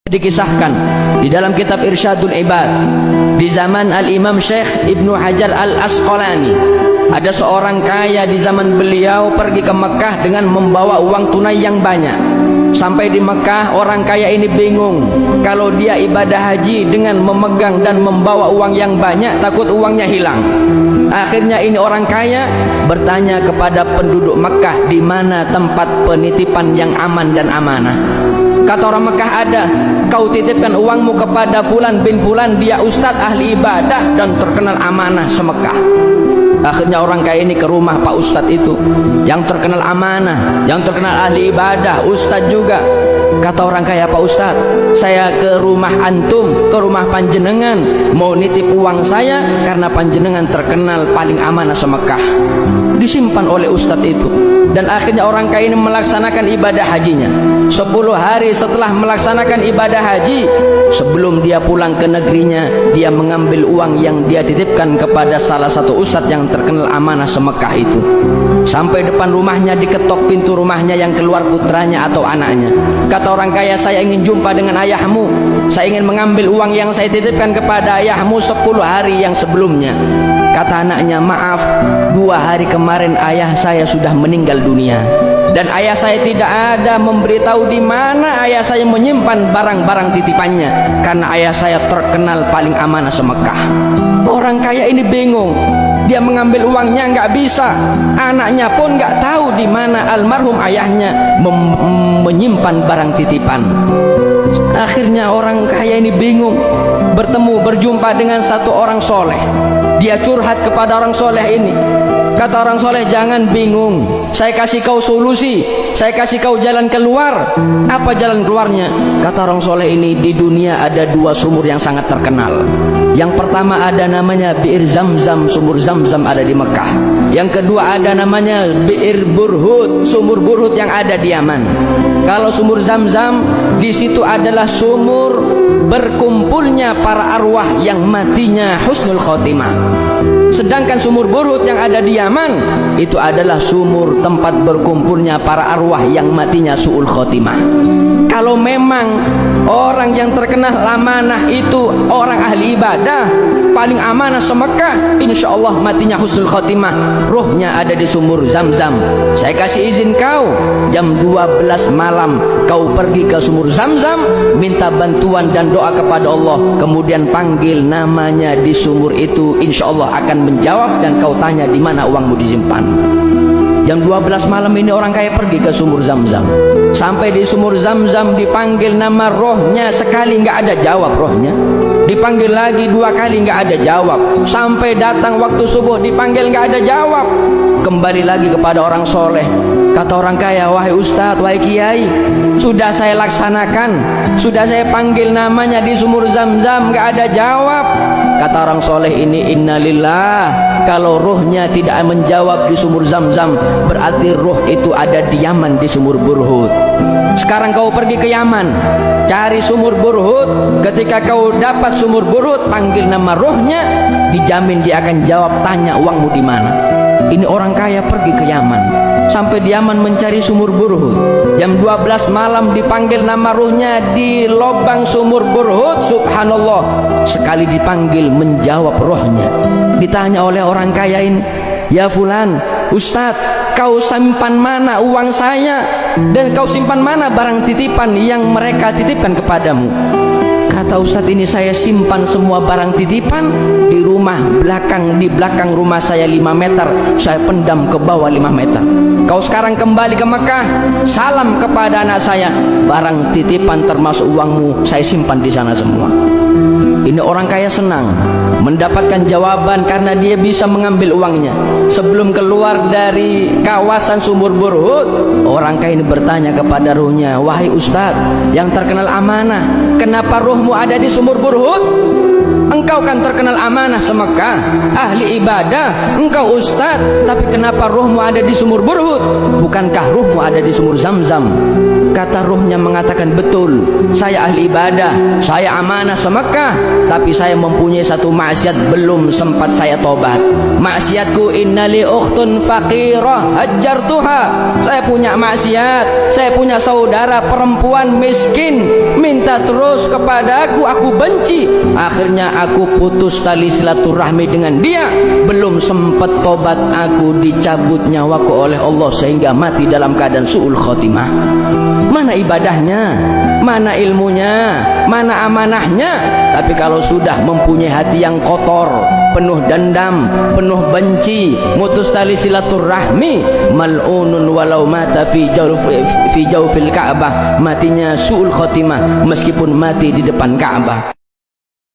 Dikisahkan di dalam kitab Irsyadul Ibad di zaman Al-Imam Syekh Ibnu Hajar Al-Asqalani, ada seorang kaya di zaman beliau pergi ke Mekah dengan membawa uang tunai yang banyak. Sampai di Mekah, orang kaya ini bingung kalau dia ibadah haji dengan memegang dan membawa uang yang banyak, takut uangnya hilang. Akhirnya ini orang kaya bertanya kepada penduduk Mekah, di mana tempat penitipan yang aman dan amanah. Kata orang Mekah, ada. Kau titipkan uangmu kepada Fulan bin Fulan, dia ustadz ahli ibadah dan terkenal amanah semekah. Akhirnya orang kaya ini ke rumah Pak Ustadz itu, yang terkenal amanah, yang terkenal ahli ibadah, ustadz juga. Kata orang kaya, Pak Ustadz, saya ke rumah antum, ke rumah panjenengan, mau nitip uang saya karena panjenengan terkenal paling amanah semekah. Disimpan oleh ustadz itu. Dan akhirnya orang kaya ini melaksanakan ibadah hajinya. 10 hari setelah melaksanakan ibadah haji, sebelum dia pulang ke negerinya, dia mengambil uang yang dia titipkan kepada salah satu ustadz yang terkenal amanah semekah itu. Sampai depan rumahnya, diketok pintu rumahnya, yang keluar putranya atau anaknya. Kata orang kaya, saya ingin jumpa dengan ayahmu, saya ingin mengambil uang yang saya titipkan kepada ayahmu 10 hari yang sebelumnya. Kata anaknya, maaf, 2 hari kemarin ayah saya sudah meninggal dunia, dan ayah saya tidak ada memberitahu di mana ayah saya menyimpan barang-barang titipannya, karena ayah saya terkenal paling amanah semekah. Orang kaya ini bingung, dia mengambil uangnya nggak bisa, anaknya pun nggak tahu di mana almarhum ayahnya menyimpan barang titipan. Akhirnya orang kaya ini bingung, berjumpa dengan satu orang soleh. Dia curhat kepada orang soleh ini. Kata orang soleh, jangan bingung, saya kasih kau solusi, saya kasih kau jalan keluar. Apa jalan keluarnya? Kata orang soleh ini, di dunia ada 2 sumur yang sangat terkenal. Yang pertama ada namanya Bi'ir Zamzam, sumur Zamzam ada di Mekah. Yang kedua ada namanya Bi'ir Burhut, sumur Burhut yang ada di Yaman. Kalau sumur Zamzam, di situ adalah sumur berkumpulnya para arwah yang matinya husnul khotimah. Sedangkan sumur Burhut yang ada di Yaman, itu adalah sumur tempat berkumpulnya para arwah yang matinya su'ul khotimah. Kalau memang orang yang terkenal amanah itu orang ahli ibadah, paling amanah semekah, insya Allah matinya husnul khotimah, ruhnya ada di sumur Zamzam. Saya kasih izin kau, jam 12 malam kau pergi ke sumur Zamzam, minta bantuan dan doa kepada Allah, kemudian panggil namanya di sumur itu, insya Allah akan menjawab, dan kau tanya di mana uangmu disimpan. Jam 12 malam ini orang kaya pergi ke sumur Zamzam. Sampai di sumur Zamzam dipanggil nama rohnya, sekali nggak ada jawab rohnya. Dipanggil lagi 2 kali nggak ada jawab. Sampai datang waktu subuh dipanggil nggak ada jawab. Kembali lagi kepada orang soleh. Kata orang kaya, wahai ustadz, wahai kiai, sudah saya laksanakan, sudah saya panggil namanya di sumur Zamzam, nggak ada jawab. Kata orang soleh ini, innalillah, kalau ruhnya tidak menjawab di sumur Zamzam, berarti ruh itu ada di Yaman di sumur Burhut. Sekarang kau pergi ke Yaman, cari sumur Burhut. Ketika kau dapat sumur Burhut, panggil nama ruhnya, dijamin dia akan jawab, tanya uangmu di mana. Ini orang kaya pergi ke Yaman, sampai di Yaman mencari sumur Burhut. Jam 12 malam dipanggil nama ruhnya di lubang sumur Burhut. Subhanallah, sekali dipanggil menjawab rohnya. Ditanya oleh orang kaya ini, ya fulan, ustadz, kau simpan mana uang saya, dan kau simpan mana barang titipan yang mereka titipkan kepadamu? Kata ustadz ini, saya simpan semua barang titipan di rumah belakang, di belakang rumah saya 5 meter, saya pendam ke bawah 5 meter. Kau sekarang kembali ke Mekah, salam kepada anak saya, barang titipan termasuk uangmu saya simpan di sana semua. Ini orang kaya senang mendapatkan jawaban karena dia bisa mengambil uangnya. Sebelum keluar dari kawasan sumur Burhut, orang kaya ini bertanya kepada ruhnya, wahai ustadz yang terkenal amanah, kenapa ruhmu ada di sumur Burhut? Engkau kan terkenal amanah semekah, ahli ibadah, engkau ustadz, tapi kenapa ruhmu ada di sumur Burhut? Bukankah ruhmu ada di sumur Zamzam? Kata ruhnya mengatakan, betul, saya ahli ibadah, saya amanah se-Mekah, tapi saya mempunyai satu maksiat belum sempat saya tobat. Maksiatku, innali ukhtun faqirah hajjartuha. Saya punya maksiat, saya punya saudara perempuan miskin, minta terus kepada aku benci. Akhirnya aku putus tali silaturahmi dengan dia. Belum sempat tobat, aku dicabut nyawaku oleh Allah sehingga mati dalam keadaan su'ul khotimah. Mana ibadahnya, mana ilmunya, mana amanahnya? Tapi kalau sudah mempunyai hati yang kotor, penuh dendam, penuh benci, mutus tali silaturahmi, mal'unun walau mata fi jawfil Ka'bah, matinya su'ul khotimah meskipun mati di depan Ka'bah.